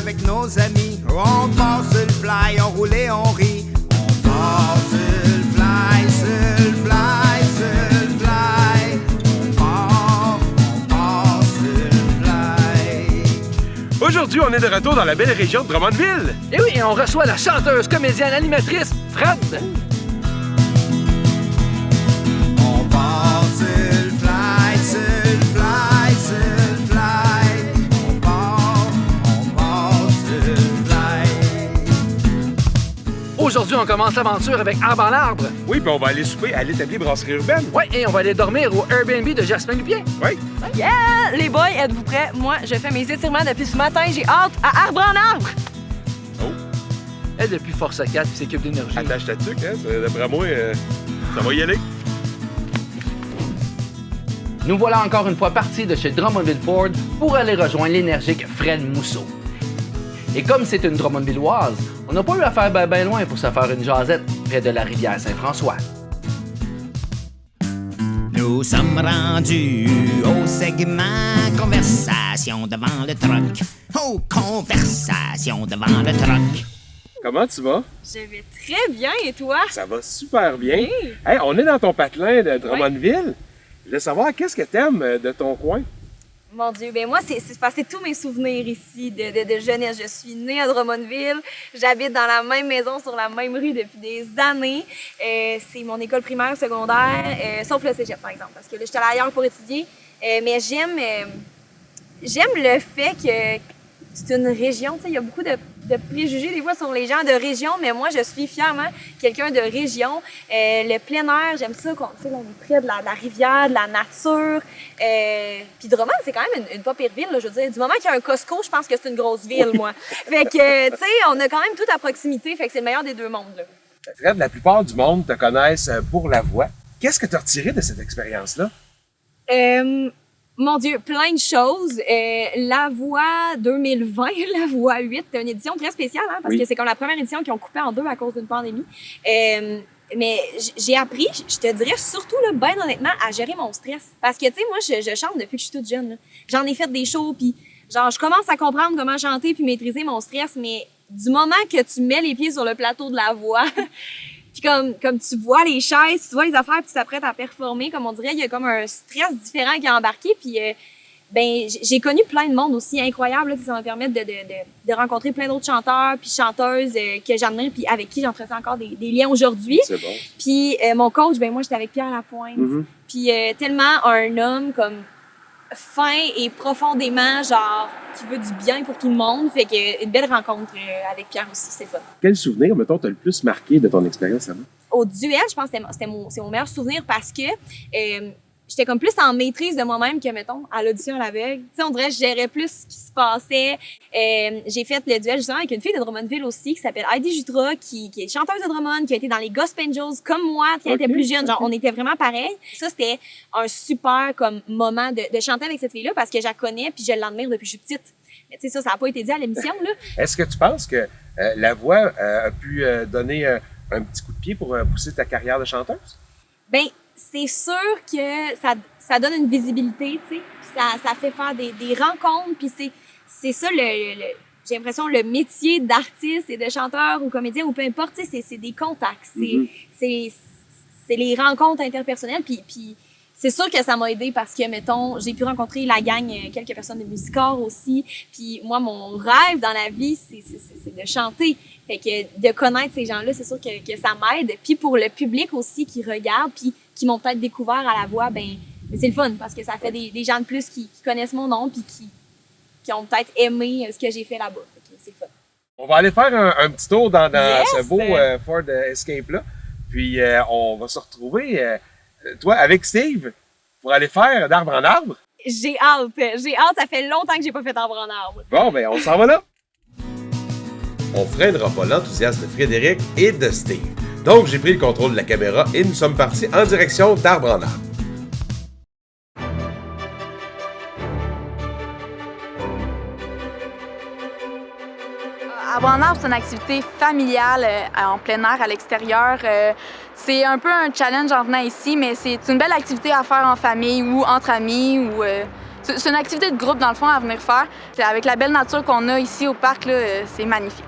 avec nos amis. On part sur le fly, on roule et on rit. On part sur le fly, sur le fly, sur le fly. On part sur le fly. Aujourd'hui, on est de retour dans la belle région de Drummondville. Et oui, on reçoit la chanteuse, comédienne, animatrice, Fred. On part sur le fly, sur le fly, sur le fly. On part sur le fly. Aujourd'hui, on commence l'aventure avec Arbre en arbre. Oui, puis on va aller souper à l'établi Brasserie Urbaine. Ouais, et on va aller dormir au Airbnb de Jasmin Lupien. Oui. Yeah! Les boys, êtes-vous prêts? Moi, je fais mes étirements depuis ce matin. J'ai hâte à Arbre en arbre! Oh, Elle, depuis Force 4, puis ses cubes d'énergie. attache ta tuque, hein? D'après moi, ça va y aller. Nous voilà encore une fois partis de chez Drummondville Ford pour aller rejoindre l'énergique Fred Mousseau. Et comme c'est une Drummondvilloise, on n'a pas eu à faire ben loin pour se faire une jasette près de la rivière Saint-François. Nous sommes rendus au segment conversation devant le troc. Oh, conversation devant le troc. Comment tu vas? Je vais très bien, et toi? Ça va super bien. Oui. Hey, on est dans ton patelin de Drummondville. Je voulais savoir, qu'est-ce que t'aimes de ton coin? Mon Dieu, ben moi, c'est passé tous mes souvenirs ici de jeunesse. Je suis née à Drummondville. J'habite dans la même maison, sur la même rue depuis des années. C'est mon école primaire, secondaire, sauf le cégep, par exemple, parce que là, j'étais allée ailleurs pour étudier. Mais j'aime le fait que c'est une région. Tu sais, il y a beaucoup de préjugés, des fois, sur les gens de région, mais moi, je suis fièrement quelqu'un de région. Le plein air, j'aime ça, on est près de la rivière, de la nature. Puis Drummond, c'est quand même une pas pire ville, là, je veux dire. Du moment qu'il y a un Costco, je pense que c'est une grosse ville, moi. Fait que, tu sais, on a quand même tout à proximité, fait que c'est le meilleur des deux mondes, là. Fred, la plupart du monde te connaissent pour la voix. Qu'est-ce que tu as retiré de cette expérience-là? Mon Dieu, plein de choses. La Voix 2020, La Voix 8, c'est une édition très spéciale, hein, parce que c'est comme la première édition qu'ils ont coupé en deux à cause d'une pandémie. Mais j'ai appris, je te dirais surtout, là, ben honnêtement, à gérer mon stress. Parce que, tu sais, moi, je chante depuis que je suis toute jeune. Là. J'en ai fait des shows, puis genre, je commence à comprendre comment chanter puis maîtriser mon stress, mais du moment que tu mets les pieds sur le plateau de la voix, puis comme tu vois les chaises, tu vois les affaires, puis tu t'apprêtes à performer, comme on dirait, il y a comme un stress différent qui est embarqué. Puis ben j'ai connu plein de monde aussi incroyable. Là, ça va me permettre de rencontrer plein d'autres chanteurs puis chanteuses que j'admire, puis avec qui j'entretiens encore des liens aujourd'hui. C'est bon. Puis mon coach, ben moi j'étais avec Pierre Lapointe. Mm-hmm. Puis tellement un homme comme fin et profondément, genre, qui veut du bien pour tout le monde. Fait que une belle rencontre avec Pierre aussi, c'est fun. Quel souvenir, mettons, t'as le plus marqué de ton expérience là-bas? Au duel, je pense que c'est mon meilleur souvenir parce que j'étais comme plus en maîtrise de moi-même que, mettons, à l'audition à l'aveugle. Tu sais, on dirait que je gérais plus ce qui se passait. J'ai fait le duel justement avec une fille de Drummondville aussi qui s'appelle Heidi Jutra, qui est chanteuse de Drummond, qui a été dans les Gospel Angels comme moi, qui était plus jeune. Genre, on était vraiment pareils. Ça, c'était un super comme moment de chanter avec cette fille-là parce que je la connais puis je l'admire depuis que je suis petite. Mais tu sais, ça n'a pas été dit à l'émission, là. Est-ce que tu penses que la voix a pu donner un petit coup de pied pour pousser ta carrière de chanteuse? Ben, c'est sûr que ça donne une visibilité, tu sais, ça fait faire des rencontres, puis c'est ça j'ai l'impression le métier d'artiste et de chanteur ou comédien ou peu importe, tu sais, c'est des contacts, c'est les rencontres interpersonnelles, puis c'est sûr que ça m'a aidé parce que, mettons, j'ai pu rencontrer la gang, quelques personnes de Musicor aussi. Puis moi, mon rêve dans la vie, c'est de chanter. Fait que de connaître ces gens-là, c'est sûr que ça m'aide. Puis pour le public aussi qui regarde, puis qui m'ont peut-être découvert à la voix, ben c'est le fun parce que ça fait des gens de plus qui connaissent mon nom puis qui ont peut-être aimé ce que j'ai fait là-bas. Fait que c'est fun. On va aller faire un petit tour dans Yes! ce beau Ford Escape-là. Puis on va se retrouver... toi, avec Steve, pour aller faire d'arbre en arbre? J'ai hâte, ça fait longtemps que j'ai pas fait arbre en arbre. Bon, ben on s'en va là. On freinera pas l'enthousiasme de Frédéric et de Steve. Donc, j'ai pris le contrôle de la caméra et nous sommes partis en direction d'arbre en arbre. Arbre en arbre, c'est une activité familiale en plein air, à l'extérieur. C'est un peu un challenge en venant ici, mais c'est une belle activité à faire en famille ou entre amis ou C'est une activité de groupe, dans le fond, à venir faire. Puis avec la belle nature qu'on a ici au parc, là, c'est magnifique.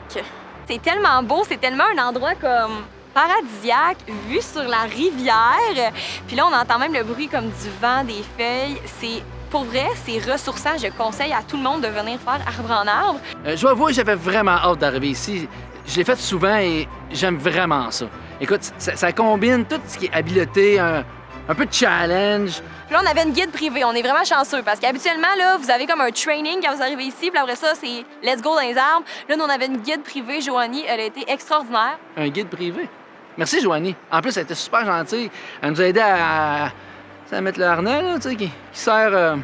C'est tellement beau, c'est tellement un endroit comme paradisiaque, vu sur la rivière. Puis là, on entend même le bruit comme du vent, des feuilles. Pour vrai, c'est ressourçant. Je conseille à tout le monde de venir faire arbre en arbre. Je dois avouer, j'avais vraiment hâte d'arriver ici. Je l'ai fait souvent et j'aime vraiment ça. Écoute, ça combine tout ce qui est habileté, un peu de challenge. Puis là, on avait une guide privée. On est vraiment chanceux parce qu'habituellement, là, vous avez comme un training quand vous arrivez ici. Puis après ça, c'est let's go dans les arbres. Là, nous, on avait une guide privée, Joanie. Elle a été extraordinaire. Un guide privé? Merci, Joanie. En plus, elle était super gentille. Elle nous a aidé à mettre le harnais, là, tu sais, qui sert...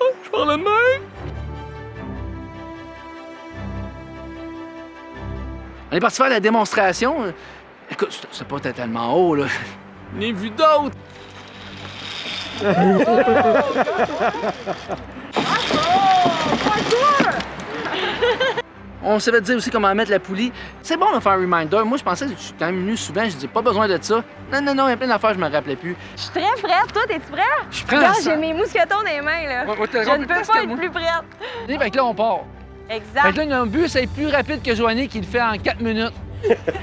Oh, je parle de même! On est parti faire la démonstration. Écoute, c'est pas tellement haut, là. J'en ai vu d'autres! On s'avait dit aussi comment mettre la poulie. C'est bon de faire un reminder. Moi, je pensais que je suis quand même venu souvent. Je dis pas besoin de ça. Non, il y a plein d'affaires, je me rappelais plus. Je suis très prête. Toi, t'es-tu prêt? Je suis prêt à Regarde, ça. j'ai mes mousquetons dans les mains, là. Ouais, Je ne peux pas être plus prête. Fait que là, on part. Exact. Fait que là, notre but, c'est plus rapide que Joanie qui le fait en 4 minutes.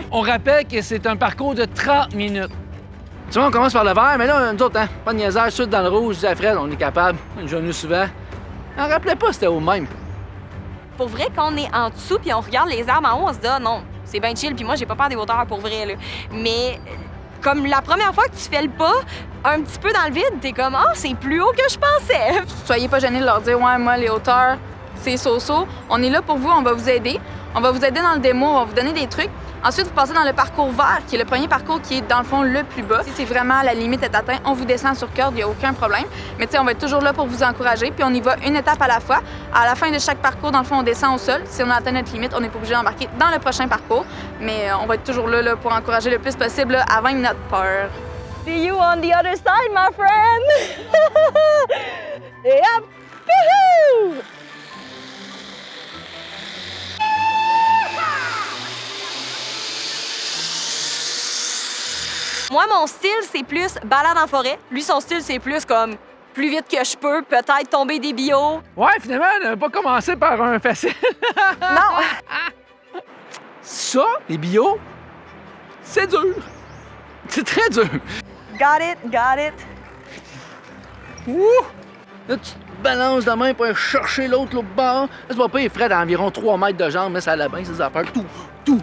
On rappelle que c'est un parcours de 30 minutes. Tu vois, on commence par le vert, mais là, nous autres, hein, pas de niaisage, tout dans le rouge. Je dis à Fred, on est capable. On est venu souvent. On rappelait pas, c'était au même. Pour vrai, quand on est en dessous puis on regarde les arbres en haut, on se dit ah, non, c'est bien chill puis moi j'ai pas peur des hauteurs pour vrai là. Mais comme la première fois que tu fais le pas un petit peu dans le vide, t'es comme ah, c'est plus haut que je pensais. Soyez pas gênés de leur dire, ouais, moi, les hauteurs, c'est so-so. On est là pour vous, on va vous aider. On va vous aider dans le démo, on va vous donner des trucs. Ensuite, vous passez dans le parcours vert, qui est le premier parcours qui est, dans le fond, le plus bas. Si c'est vraiment la limite est atteinte, on vous descend sur corde, il n'y a aucun problème. Mais tu sais, on va être toujours là pour vous encourager, puis on y va une étape à la fois. À la fin de chaque parcours, dans le fond, on descend au sol. Si on a atteint notre limite, on n'est pas obligé d'embarquer dans le prochain parcours. Mais on va être toujours là pour encourager le plus possible là, à vaincre notre peur. See you on the other side, my friend! Yep! Woohoo! Moi, mon style, c'est plus balade en forêt. Lui, son style, c'est plus comme plus vite que je peux, peut-être tomber des bio. Ouais, finalement, on n'a pas commencé par un facile. Non! Ça, les bio, c'est dur. C'est très dur. Got it. Ouh! Là, tu te balances de main pour aller chercher l'autre bord. Là, c'est pas pire, Fred a environ 3 mètres de jambes, mais ça allait bien, ses affaires. Tout.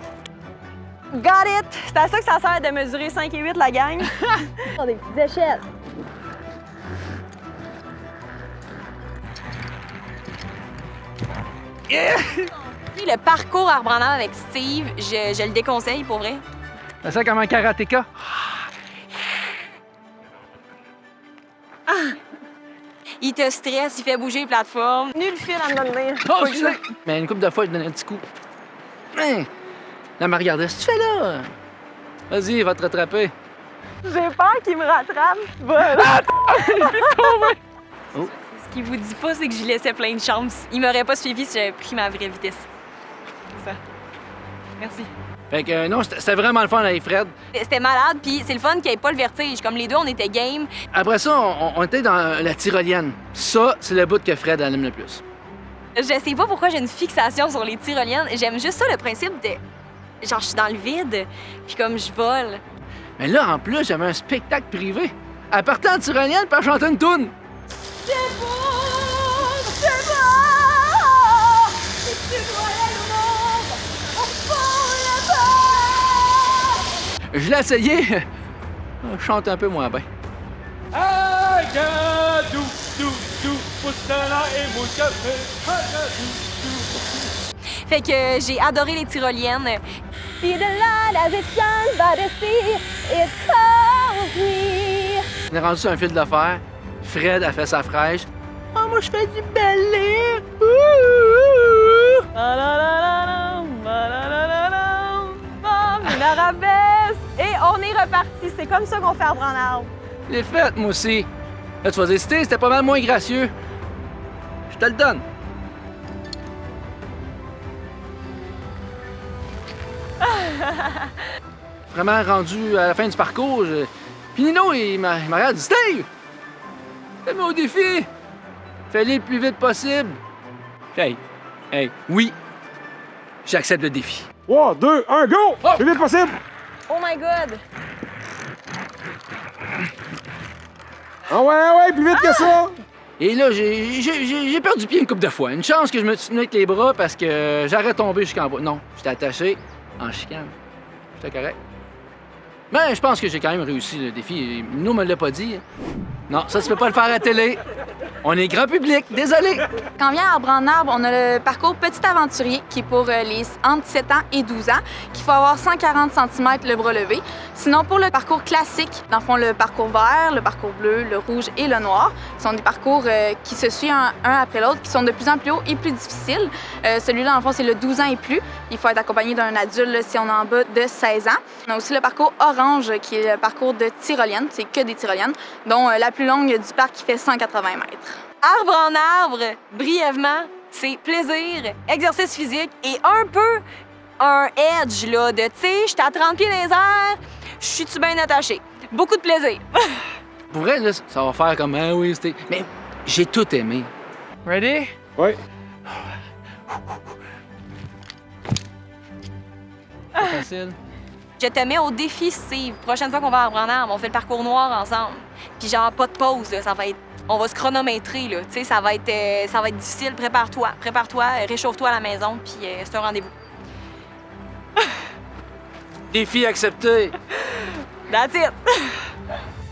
Got it! C'est à ça que ça sert de mesurer 5 et 8, la gang. Sur des petites échelles. Yeah! Le parcours arbre en arbre avec Steve, je le déconseille pour vrai. Ça sent comme un karatéka. Il te stresse, il fait bouger les plateformes. Nul fil à me donner. Oh, je sais. Mais une couple de fois, je donnais un petit coup. Hein? Là, elle m'a regardé. Qu'est-ce que tu fais là? Vas-y, il va te rattraper. J'ai peur qu'il me rattrape. Voilà. Oh. Ce qu'il vous dit pas, c'est que je lui laissais plein de chances. Il m'aurait pas suivi si j'avais pris ma vraie vitesse. C'est ça. Merci. Fait que non, c'était vraiment le fun avec Fred. C'était malade, puis c'est le fun qu'il n'y ait pas le vertige. Comme les deux, on était game. Après ça, on était dans la tyrolienne. Ça, c'est le bout que Fred aime le plus. Je sais pas pourquoi j'ai une fixation sur les tyroliennes. J'aime juste ça, le principe de... Genre, je suis dans le vide, puis comme je vole. Mais là, en plus, j'avais un spectacle privé. Elle partait en tyrolienne, puis elle chantait une toune. C'est bon! C'est bon! Si tu voyais le monde au fond là-bas! Je l'ai essayé. Je chante un peu moins bien. Fait que j'ai adoré les tyroliennes. Puis de là, la gestion va dessus et conduire. On est rendu sur un fil de fer. Fred a fait sa fraîche. Ah, moi, je fais du ballet. Une arabesque. Et on est reparti. C'est comme ça qu'on fait arbre en arbre. Je l'ai faite, moi aussi. Là, tu vas hésiter, c'était pas mal moins gracieux. Je te le donne. Vraiment rendu à la fin du parcours, Puis Nino, il m'a regardé, dit « Steve! Fais-moi au défi! » Fais-le le plus vite possible. Hey, oui, j'accepte le défi. 3, 2, 1, go! Oh! Le plus vite possible! Oh my God! Ah ouais, plus vite que ça! Et là, j'ai perdu pied une couple de fois. Une chance que je me suis tenu avec les bras parce que j'aurais tombé jusqu'en bas. Non, j'étais attaché en chicane. J'étais correct. Mais je pense que j'ai quand même réussi le défi. Nous me l'a pas dit. Non, ça, tu peux pas le faire à la télé. On est grand public, désolé. Quand on vient à Arbre en Arbre, on a le parcours Petit Aventurier qui est pour les entre 7 ans et 12 ans, qu'il faut avoir 140 cm le bras levé. Sinon, pour le parcours classique, dans le fond, le parcours vert, le parcours bleu, le rouge et le noir, ce sont des parcours qui se suivent un après l'autre, qui sont de plus en plus hauts et plus difficiles. Celui-là, dans le fond, c'est le 12 ans et plus. Il faut être accompagné d'un adulte là, si on est en bas de 16 ans. On a aussi le parcours orange, qui est le parcours de tyrolienne. C'est que des tyroliennes, dont la plus longue du parc qui fait 180 mètres. Arbre en arbre, brièvement, c'est plaisir, exercice physique et un peu un edge, là, de, tu sais, j'étais à 30 pieds dans les airs, je suis-tu bien attaché? Beaucoup de plaisir. Pour vrai, là, ça va faire comme ah oui, c'était. Mais j'ai tout aimé. Ready? Oui. C'est facile. Je te mets au défi, Steve. Prochaine fois qu'on va à Arbre en arbre, on fait le parcours noir ensemble. Puis genre, pas de pause, là, ça va être... On va se chronométrer, là. Tu sais, ça va être difficile. Prépare-toi, réchauffe-toi à la maison, puis c'est un rendez-vous. Défi accepté. That's it!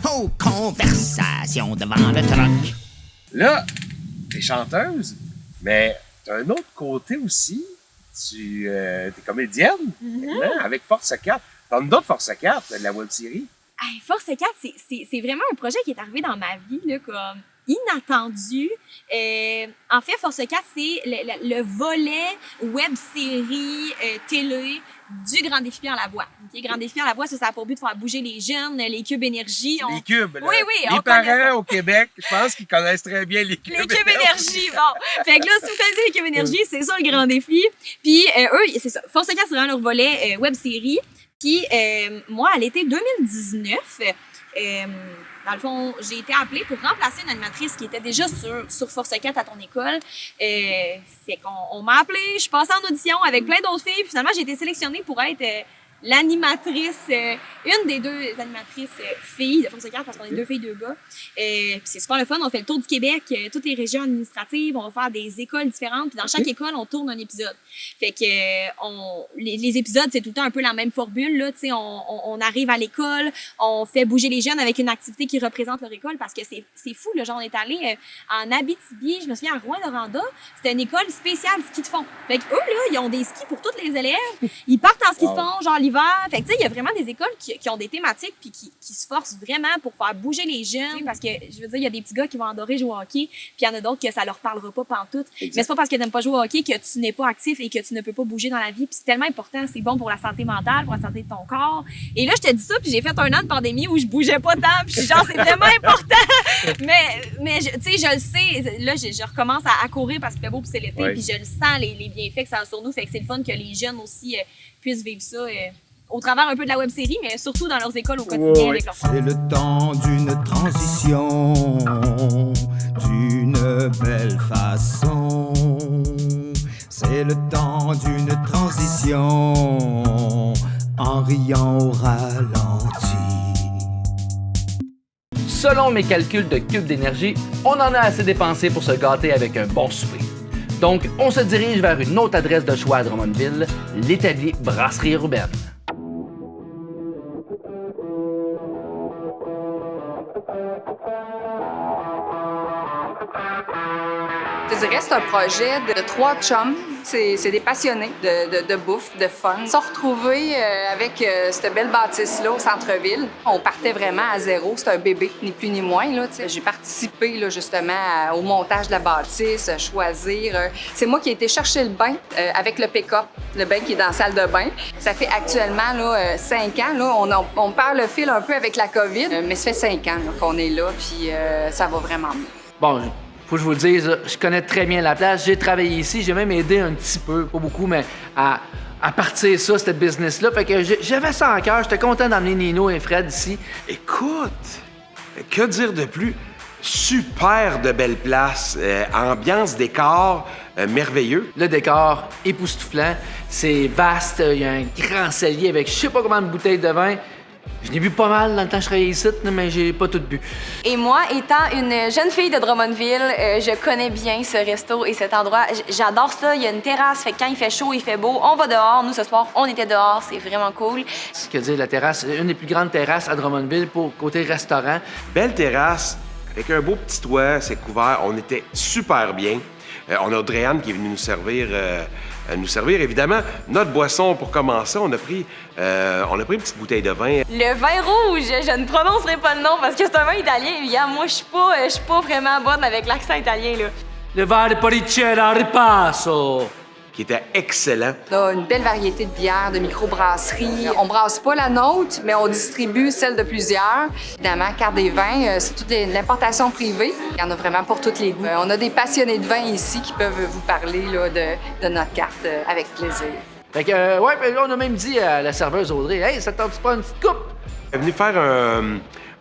Oh, conversation devant le truck. Là, t'es chanteuse, mais t'as un autre côté aussi. T'es comédienne, maintenant, avec Force 4. T'en as d'autres Force 4, de la web-série. Hey, Force 4, c'est vraiment un projet qui est arrivé dans ma vie, là, comme inattendu. En fait, Force 4, c'est le volet web-série télé du Grand Défi en la voix. Okay? Grand Défi en la voix, ça a pour but de faire bouger les jeunes, les cubes énergie. Les cubes, là. Oui, Les on connaît ça. parents au Québec, je pense qu'ils connaissent très bien les cubes. Les cubes énergie, bon. Fait que là, si vous connaissez les cubes énergie, c'est ça le Grand Défi. Puis eux, c'est ça. Force 4, c'est vraiment leur volet web-série. Puis moi, à l'été 2019, dans le fond, j'ai été appelée pour remplacer une animatrice qui était déjà sur Force 4 à ton école. Fait qu'on m'a appelée, je suis passée en audition avec plein d'autres filles. Puis finalement, j'ai été sélectionnée pour être l'animatrice, une des deux animatrices filles de Force 4 parce qu'on est deux filles, deux gars. Puis c'est super le fun, on fait le tour du Québec, toutes les régions administratives, on va faire des écoles différentes, puis dans chaque école, on tourne un épisode. Fait que les épisodes, c'est tout le temps un peu la même formule, là, tu sais, on arrive à l'école, on fait bouger les jeunes avec une activité qui représente leur école parce que c'est fou, là, genre on est allé en Abitibi, je me souviens à Rouyn-Noranda, c'était une école spéciale ski de fond. Fait que eux, là, ils ont des skis pour tous les élèves, ils partent en ski de fond, genre l'hiver. Fait que tu sais, il y a vraiment des écoles qui ont des thématiques puis qui se forcent vraiment pour faire bouger les jeunes parce que, je veux dire, il y a des petits gars qui vont adorer jouer au hockey puis il y en a d'autres que ça leur parlera pas pantoute. Exact. Mais c'est pas parce que t'aimes pas jouer au hockey que tu n'es pas actif et que tu ne peux pas bouger dans la vie puis c'est tellement important, c'est bon pour la santé mentale, pour la santé de ton corps. Et là, je te dis ça puis j'ai fait un an de pandémie où je bougeais pas tant puis je suis genre, c'est vraiment important. mais tu sais, je le sais, là, je recommence à courir parce qu'il fait beau puis c'est l'été puis je le sens, les bienfaits que ça a sur nous. Fait que c'est le fun que les jeunes aussi puissent vivre ça au travers un peu de la web-série, mais surtout dans leurs écoles au quotidien avec leurs parents. C'est le temps d'une transition, d'une belle façon. C'est le temps d'une transition, en riant au ralenti. Selon mes calculs de cubes d'énergie, on en a assez dépensé pour se gâter avec un bon souper. Donc, on se dirige vers une autre adresse de choix à Drummondville, l'établi Brasserie Urbaine. Je dirais que c'est un projet de 3 chums. C'est des passionnés de bouffe, de fun. Ils se sont retrouvés avec cette belle bâtisse-là au centre-ville. On partait vraiment à zéro. C'est un bébé, ni plus ni moins. J'ai participé là, justement au montage de la bâtisse, choisir. C'est moi qui ai été chercher le bain avec le pick-up, le bain qui est dans la salle de bain. Ça fait actuellement là, 5 ans. Là, on perd le fil un peu avec la COVID, mais ça fait 5 ans là, qu'on est là, puis ça va vraiment mieux. Bon, faut que je vous le dise, je connais très bien la place. J'ai travaillé ici, j'ai même aidé un petit peu, pas beaucoup, mais à partir ça, cette business-là. Fait que j'avais ça en cœur. J'étais content d'emmener Nino et Fred ici. Écoute, que dire de plus? super de belle place, ambiance, décor merveilleux. Le décor époustouflant, c'est vaste, il y a un grand cellier avec je sais pas combien de bouteilles de vin. Je l'ai bu pas mal dans le temps que je travaillais ici, mais j'ai pas tout bu. Et moi, étant une jeune fille de Drummondville, je connais bien ce resto et cet endroit. J'adore ça. Il y a une terrasse, fait que quand il fait chaud, il fait beau, on va dehors. Nous, ce soir, on était dehors. C'est vraiment cool. Ce que dire, la terrasse, une des plus grandes terrasses à Drummondville pour côté restaurant. Belle terrasse, avec un beau petit toit, c'est couvert. On était super bien. On a Audrey-Anne qui est venue nous servir évidemment notre boisson pour commencer. On a pris une petite bouteille de vin. Le vin rouge, je ne prononcerai pas le nom parce que c'est un vin italien. Évidemment, moi, je suis pas vraiment bonne avec l'accent italien, là. Le vin de Poricella Ripasso. Qui était excellent. On a une belle variété de bières, de microbrasseries. On brasse pas la nôtre, mais on distribue celle de plusieurs. Évidemment, Carte des vins, c'est toute l'importation privée. Il y en a vraiment pour tous les goûts. On a des passionnés de vin ici qui peuvent vous parler là, de notre carte avec plaisir. Fait que, ouais, on a même dit à la serveuse Audrey, « Hey, ça te tente pas une petite coupe? » Elle est venue faire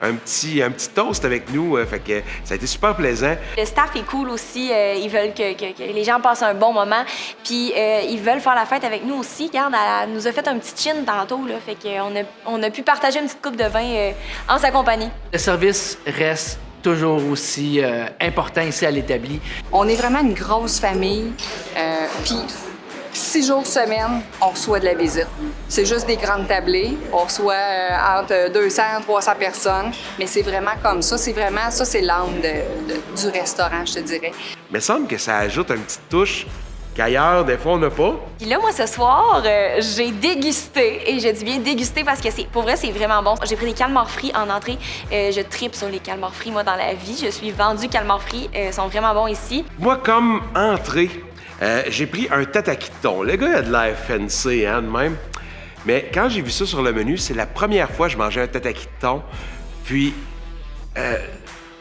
un petit toast avec nous, fait que ça a été super plaisant. Le staff est cool aussi, ils veulent que les gens passent un bon moment, puis ils veulent faire la fête avec nous aussi. Regarde, elle nous a fait un petit chin tantôt, là, fait qu'on a pu partager une petite coupe de vin en sa compagnie. Le service reste toujours aussi important ici à l'établi. On est vraiment une grosse famille, puis 6 jours semaine, on reçoit de la visite. C'est juste des grandes tablées. On reçoit entre 200 et 300 personnes. Mais c'est vraiment comme ça. C'est vraiment ça, c'est l'âme du restaurant, je te dirais. Mais il semble que ça ajoute une petite touche qu'ailleurs, des fois, on n'a pas. Puis là, moi, ce soir, j'ai dégusté. Et je dis bien dégusté parce que pour vrai, c'est vraiment bon. J'ai pris des calmars frits en entrée. Je tripe sur les calmars frits, moi, dans la vie. Je suis vendue calmars frits. Ils sont vraiment bons ici. Moi, comme entrée, j'ai pris un tataki de thon. Le gars a de l'air fancy, hein, de même. Mais quand j'ai vu ça sur le menu, c'est la première fois que je mangeais un tataki de thon. Puis,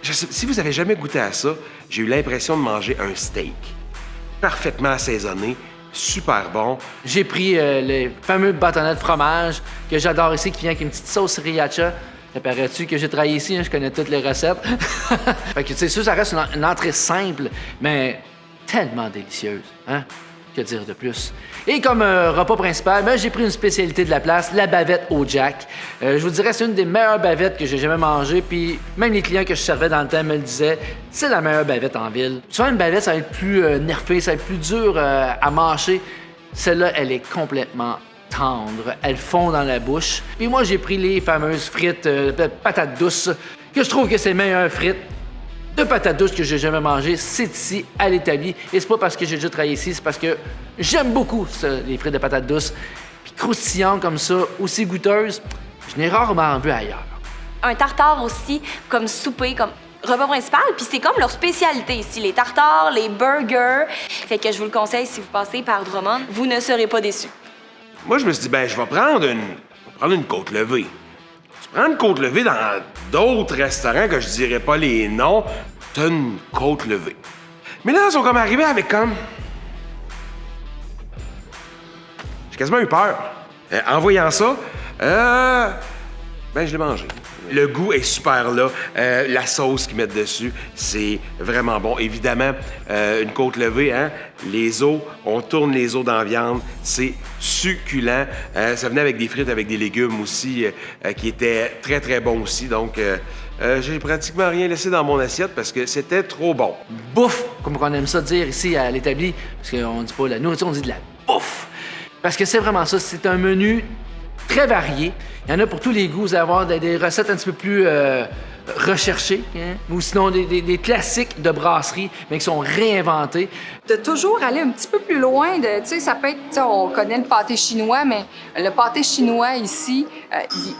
si vous avez jamais goûté à ça, j'ai eu l'impression de manger un steak. Parfaitement assaisonné, super bon. J'ai pris les fameux bâtonnets de fromage que j'adore ici, qui vient avec une petite sauce sriracha. Ça paraît-tu que j'ai travaillé ici, hein, je connais toutes les recettes. Fait que, tu sais, ça reste une entrée simple, mais tellement délicieuse, hein? Que dire de plus? Et comme repas principal, j'ai pris une spécialité de la place, la bavette au Jack. Je vous dirais, c'est une des meilleures bavettes que j'ai jamais mangées, puis même les clients que je servais dans le temps me le disaient, c'est la meilleure bavette en ville. Souvent, une bavette, ça va être plus nerfée, ça va être plus dur à mâcher. Celle-là, elle est complètement tendre, elle fond dans la bouche. Puis moi, j'ai pris les fameuses frites patates douces, que je trouve que c'est les meilleures frites de patates douces que j'ai jamais mangées, c'est ici, à l'établi. Et c'est pas parce que j'ai déjà travaillé ici, c'est parce que j'aime beaucoup ça, les frites de patates douces. Puis croustillantes comme ça, aussi goûteuses, je n'ai rarement vu ailleurs. Un tartare aussi, comme souper, comme repas principal. Puis c'est comme leur spécialité ici, les tartares, les burgers. Fait que je vous le conseille, si vous passez par Drummond, vous ne serez pas déçus. Moi, je me suis dit, je vais prendre une côte levée. Tu prends une côte levée dans d'autres restaurants que je dirais pas les noms, t'as une côte levée. Mais là, ils sont comme arrivés avec comme... J'ai quasiment eu peur. En voyant ça, je l'ai mangé. Le goût est super là. La sauce qu'ils mettent dessus, c'est vraiment bon. Évidemment, une côte levée, hein? Les os, on tourne les os dans la viande. C'est succulent. Ça venait avec des frites, avec des légumes aussi, qui étaient très, très bons aussi. Donc, j'ai pratiquement rien laissé dans mon assiette parce que c'était trop bon. Bouffe, comme on aime ça dire ici à l'établi, parce qu'on dit pas la nourriture, on dit de la bouffe. Parce que c'est vraiment ça, c'est un menu très varié. Il y en a pour tous les goûts. Vous allez avoir des recettes un petit peu plus recherchées, hein? Ou sinon des classiques de brasserie, mais qui sont réinventés. De toujours aller un petit peu plus loin, tu sais, ça peut être, on connaît le pâté chinois, mais le pâté chinois ici,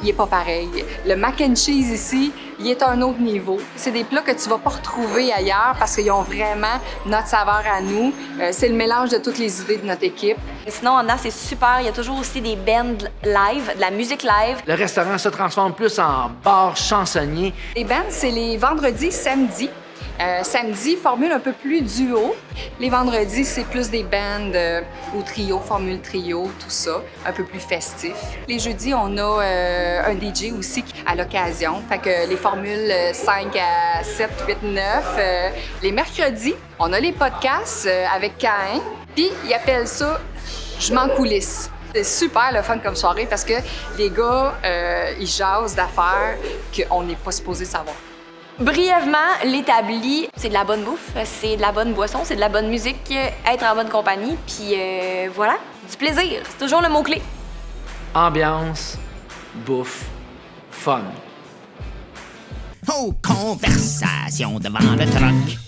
il est pas pareil. Le mac and cheese ici, il est à un autre niveau. C'est des plats que tu vas pas retrouver ailleurs parce qu'ils ont vraiment notre saveur à nous. C'est le mélange de toutes les idées de notre équipe. Et sinon, en a, c'est super. Il y a toujours aussi des bands live, de la musique live. Le restaurant se transforme plus en bar chansonnier. Les bands, c'est les vendredis, samedis. Samedi, formule un peu plus duo. Les vendredis, c'est plus des bands au trio, formule trio, tout ça, un peu plus festif. Les jeudis, on a un DJ aussi à l'occasion. Fait que les formules 5 à 7, 8, 9. Les mercredis, on a les podcasts avec Caïn. Puis, ils appellent ça « Je m'en coulisse ». C'est super le fun comme soirée parce que les gars, ils jasent d'affaires qu'on n'est pas supposé savoir. Brièvement, l'établi, c'est de la bonne bouffe, c'est de la bonne boisson, c'est de la bonne musique, être en bonne compagnie, puis voilà, du plaisir. C'est toujours le mot-clé. Ambiance, bouffe, fun. Oh, conversation devant le truck.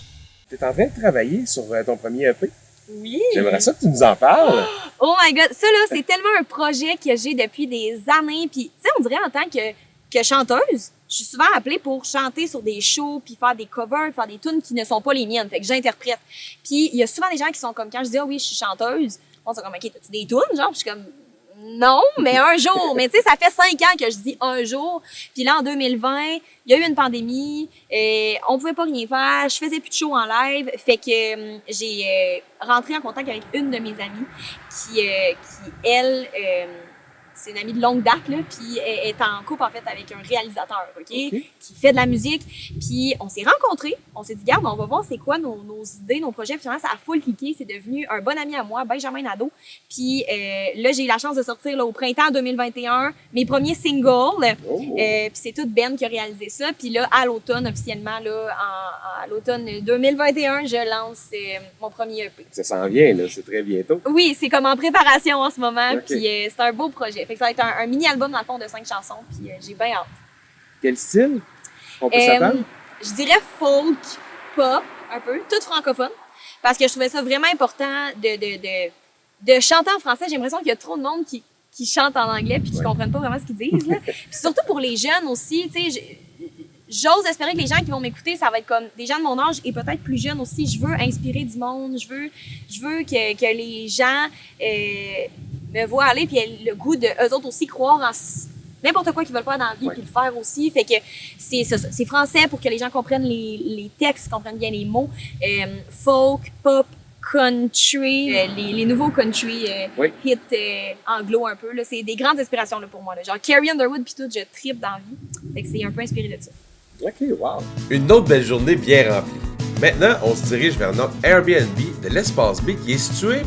T'es en train de travailler sur ton premier EP? Oui. J'aimerais ça que tu nous en parles. Oh my God, ça là, c'est tellement un projet que j'ai depuis des années. Puis, tu sais, on dirait en tant que chanteuse, je suis souvent appelée pour chanter sur des shows, puis faire des covers, faire des tunes qui ne sont pas les miennes, fait que j'interprète. Puis, il y a souvent des gens qui sont comme, quand je dis « Ah oui, je suis chanteuse », on sont comme « Ok, t'as-tu des tunes? » Genre, puis je suis comme « Non, mais un jour. » Mais tu sais, ça fait 5 ans que je dis « un jour ». Puis là, en 2020, il y a eu une pandémie, et on pouvait pas rien faire, je faisais plus de show en live, fait que j'ai rentré en contact avec une de mes amies qui elle... c'est une amie de longue date, là, puis elle est en couple, en fait, avec un réalisateur, OK? Qui fait de la musique. Puis on s'est rencontrés, on s'est dit, regarde, on va voir c'est quoi nos idées, nos projets. Puis finalement, ça a full cliqué. C'est devenu un bon ami à moi, Benjamin Nadeau. Puis là, j'ai eu la chance de sortir là, au printemps 2021 mes premiers singles. Puis c'est tout Ben qui a réalisé ça. Puis là, à l'automne, officiellement, là, à l'automne 2021, je lance mon premier EP. Ça s'en vient, là, c'est très bientôt. Oui, c'est comme en préparation en ce moment. Okay. Puis c'est un beau projet. Fait que ça va être un mini-album, dans le fond, de 5 chansons, puis j'ai bien hâte. Quel style on peut s'attendre? Je dirais folk, pop, un peu, tout francophone, parce que je trouvais ça vraiment important de chanter en français. J'ai l'impression qu'il y a trop de monde qui chante en anglais puis qui comprennent pas vraiment ce qu'ils disent. Là. Puis surtout pour les jeunes aussi, tu sais, j'ose espérer que les gens qui vont m'écouter, ça va être comme des gens de mon âge et peut-être plus jeunes aussi. Je veux inspirer du monde, je veux que les gens me voient aller puis aient le goût de eux autres aussi croire en n'importe quoi qu'ils veulent faire dans la vie puis le faire aussi. Fait que c'est français pour que les gens comprennent les textes, comprennent bien les mots. Folk, pop, country, les nouveaux country hits anglo un peu. Là, c'est des grandes inspirations là, pour moi. Là. Genre Carrie Underwood puis tout, je trippe dans la vie. Fait que c'est un peu inspiré de ça. OK, wow. Une autre belle journée bien remplie. Maintenant, on se dirige vers notre Airbnb de l'Espace B qui est situé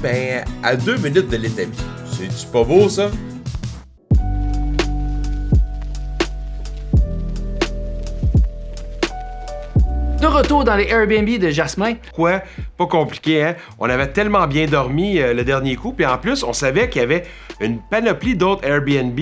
à 2 minutes de l'établi. C'est-tu pas beau, ça? De retour dans les Airbnb de Jasmin. Quoi? Pas compliqué, hein? On avait tellement bien dormi le dernier coup, puis en plus, on savait qu'il y avait une panoplie d'autres Airbnb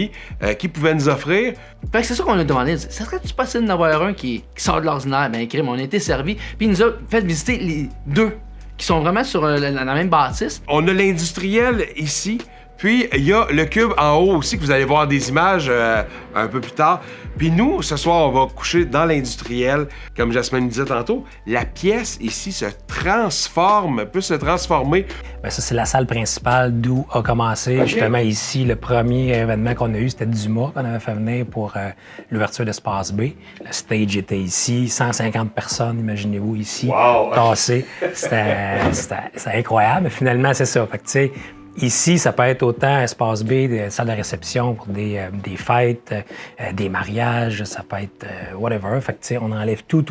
qui pouvaient nous offrir. Fait que c'est ça qu'on a demandé. Ça serait-tu possible d'en avoir un qui sort de l'ordinaire? Ben, crime, on a été servi. Puis il nous a fait visiter les deux qui sont vraiment sur la même bâtisse. On a l'industriel ici. Puis, il y a le cube en haut aussi, que vous allez voir des images un peu plus tard. Puis nous, ce soir, on va coucher dans l'industriel. Comme Jasmine disait tantôt, la pièce ici se transforme, peut se transformer. Bien, ça, c'est la salle principale d'où a commencé justement ici. Le premier événement qu'on a eu, c'était Dumas qu'on avait fait venir pour l'ouverture d'Espace B. Le stage était ici, 150 personnes, imaginez-vous, ici, tassées. C'était incroyable. Mais finalement, c'est ça. Fait que, tu sais, ici, ça peut être autant Espace B, des salles de réception pour des fêtes, des mariages, ça peut être whatever. Fait que, tu sais, on enlève tout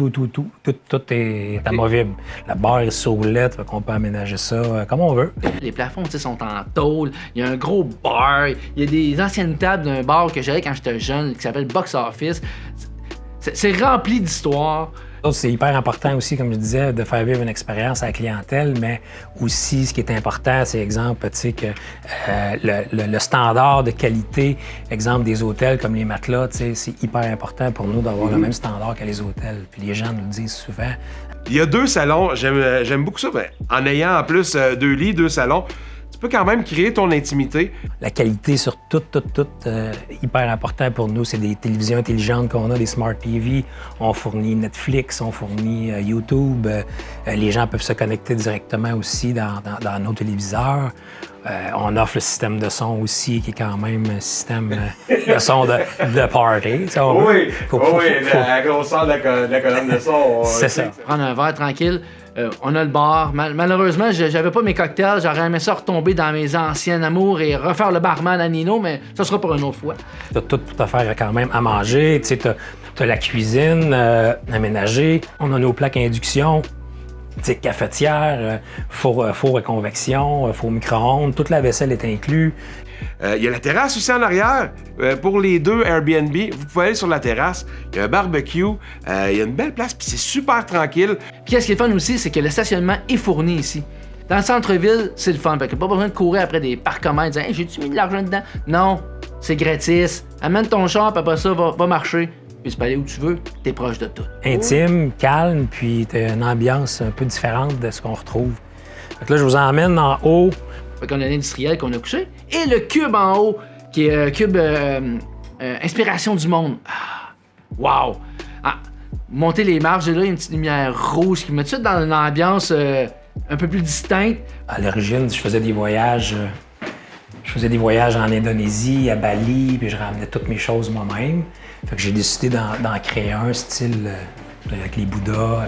est amovible. La barre est soulette, fait qu'on peut aménager ça comme on veut. Les plafonds, tu sais, sont en tôle. Il y a un gros bar. Il y a des anciennes tables d'un bar que j'avais quand j'étais jeune qui s'appelle Box Office. C'est rempli d'histoires. C'est hyper important aussi, comme je disais, de faire vivre une expérience à la clientèle, mais aussi, ce qui est important, c'est, exemple, tu sais, que le standard de qualité, exemple, des hôtels comme les matelas, tu sais, c'est hyper important pour nous d'avoir le même standard que les hôtels. Puis les gens nous le disent souvent. Il y a 2 salons, j'aime beaucoup ça. En ayant en plus 2 lits, 2 salons, tu peux quand même créer ton intimité. La qualité sur tout, hyper important pour nous. C'est des télévisions intelligentes qu'on a, des Smart TV. On fournit Netflix, on fournit YouTube. Les gens peuvent se connecter directement aussi dans nos téléviseurs. On offre le système de son aussi, qui est quand même un système de son de party. La grosseur de la colonne de son. C'est ça. Prendre un verre tranquille. On a le bar. Malheureusement, j'avais pas mes cocktails. J'aurais aimé ça retomber dans mes anciens amours et refaire le barman à Nino, mais ça sera pour une autre fois. T'as tout à faire quand même à manger. Tu sais, t'as la cuisine aménagée. On a nos plaques à induction. T'sais, cafetière, four à convection, four micro-ondes, toute la vaisselle est inclue. Il y a la terrasse aussi en arrière. Pour les 2 Airbnb, vous pouvez aller sur la terrasse. Il y a un barbecue, il y a une belle place, puis c'est super tranquille. Puis ce qui est fun aussi, c'est que le stationnement est fourni ici. Dans le centre-ville, c'est le fun. Fait que pas besoin de courir après des parcomètres, disant hey, j'ai-tu mis de l'argent dedans? Non, c'est gratis. Amène ton char, puis après ça, va marcher. Puis tu peux aller où tu veux, t'es proche de tout. Intime, calme, puis t'as une ambiance un peu différente de ce qu'on retrouve. Fait que là, je vous emmène en haut. Fait qu'on a l'industriel qu'on a couché, et le cube en haut, qui est cube inspiration du monde. Ah, wow! Ah, monter les marches, là, il y a une petite lumière rouge qui met tout dans une ambiance un peu plus distincte. À l'origine, je faisais des voyages en Indonésie, à Bali, puis je ramenais toutes mes choses moi-même. Fait que j'ai décidé d'en créer un style avec les Bouddhas.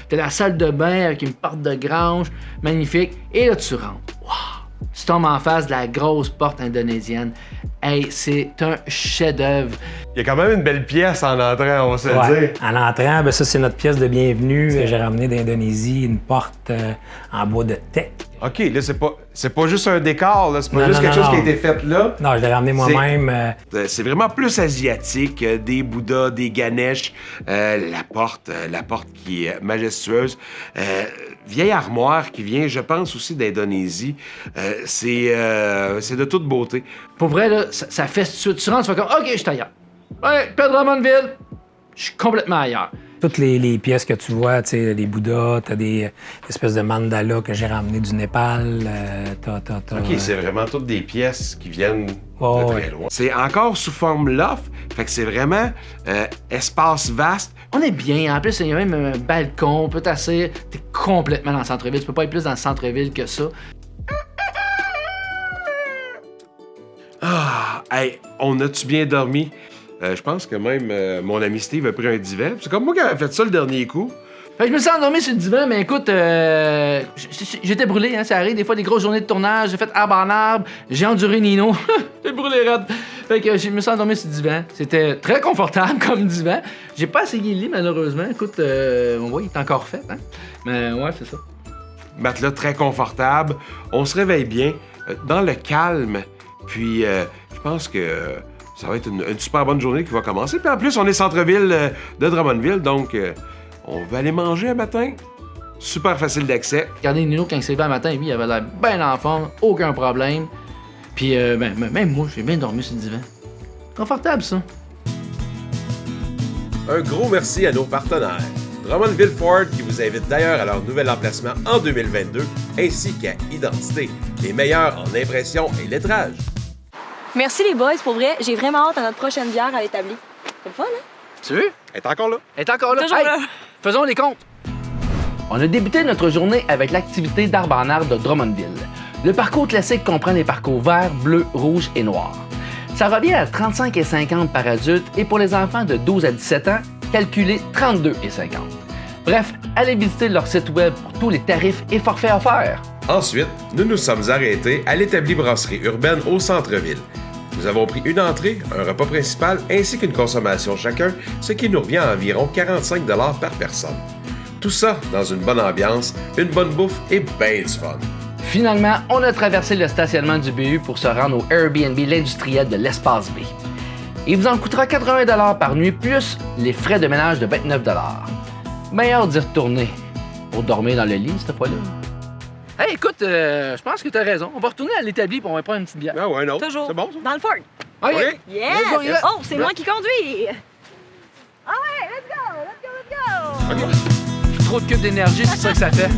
T'as la salle de bain avec une porte de grange, magnifique. Et là, tu rentres. Wow! Tu tombes en face de la grosse porte indonésienne. Hey, c'est un chef-d'œuvre. Il y a quand même une belle pièce en entrant, on va se le dire. En entrant, ben ça, c'est notre pièce de bienvenue. J'ai ramené d'Indonésie une porte en bois de teck. OK, là, c'est pas juste un décor, là. C'est pas juste quelque chose qui a été fait là. Non, je l'ai ramené moi-même. C'est vraiment plus asiatique. Des Bouddhas, des Ganesh, la porte qui est majestueuse. Vieille armoire qui vient, je pense, aussi d'Indonésie. C'est de toute beauté. Pour vrai, là, ça fait... Tu rentres, tu fais comme « OK, je suis ailleurs. Ouais, Drummondville, je suis complètement ailleurs. » Toutes les pièces que tu vois, tu sais, les Bouddhas, t'as des espèces de mandalas que j'ai ramenés du Népal. OK, c'est vraiment toutes des pièces qui viennent de très loin. C'est encore sous forme loft, fait que c'est vraiment espace vaste. On est bien. En plus, il y a même un balcon, on peut t'asseoir. T'es complètement dans le centre-ville. Tu peux pas être plus dans le centre-ville que ça. Ah, hey, on a-tu bien dormi? Je pense que même mon ami Steve a pris un divan. C'est comme moi qui avais fait ça le dernier coup. Fait que je me suis endormi sur le divan, mais écoute, j'étais brûlé, hein, ça arrive des fois des grosses journées de tournage, j'ai fait arbre en arbre, j'ai enduré Nino, j'ai brûlé raide. Fait que je me suis endormi sur le divan. C'était très confortable comme divan. J'ai pas essayé le lit malheureusement. Écoute, on voit, il est encore fait, hein. Mais ouais, c'est ça. Matelas très confortable, on se réveille bien, dans le calme. Puis je pense que ça va être une super bonne journée qui va commencer. Puis en plus, on est centre-ville de Drummondville, donc on va aller manger un matin. Super facile d'accès. Regardez Nino quand il s'est levé le matin, lui, il avait l'air bien en forme, aucun problème. Puis même moi, j'ai bien dormi sur le divan. Confortable, ça. Un gros merci à nos partenaires. Drummondville Ford qui vous invite d'ailleurs à leur nouvel emplacement en 2022, ainsi qu'à Identité, les meilleurs en impression et lettrage. Merci les boys, pour vrai, j'ai vraiment hâte à notre prochaine bière à l'établi. C'est le fun, hein? Tu veux? Elle est encore là. Elle est encore là. Toujours là. Faisons les comptes. On a débuté notre journée avec l'activité d'arbre en arbre de Drummondville. Le parcours classique comprend les parcours vert, bleu, rouge et noir. Ça revient à 35,50 par adulte et pour les enfants de 12 à 17 ans, calculez 32,50. Bref, allez visiter leur site web pour tous les tarifs et forfaits offerts. Ensuite, nous nous sommes arrêtés à l'établi brasserie urbaine au centre-ville. Nous avons pris une entrée, un repas principal ainsi qu'une consommation chacun, ce qui nous revient à environ 45 $ par personne. Tout ça dans une bonne ambiance, une bonne bouffe et ben du fun. Finalement, on a traversé le stationnement du BU pour se rendre au Airbnb l'Industriel de l'Espace B. Il vous en coûtera 80 $ par nuit, plus les frais de ménage de 29 $. Meilleur d'y retourner pour dormir dans le lit cette fois-là. Hey, écoute, je pense que t'as raison. On va retourner à l'établi et on va prendre une petite bière. Ah ouais, non. Toujours. C'est bon, ça? Dans le Ford. OK. Yes! Oh, c'est moi qui conduis! Ah ouais, let's go! Trop de cubes d'énergie, c'est ça que ça fait.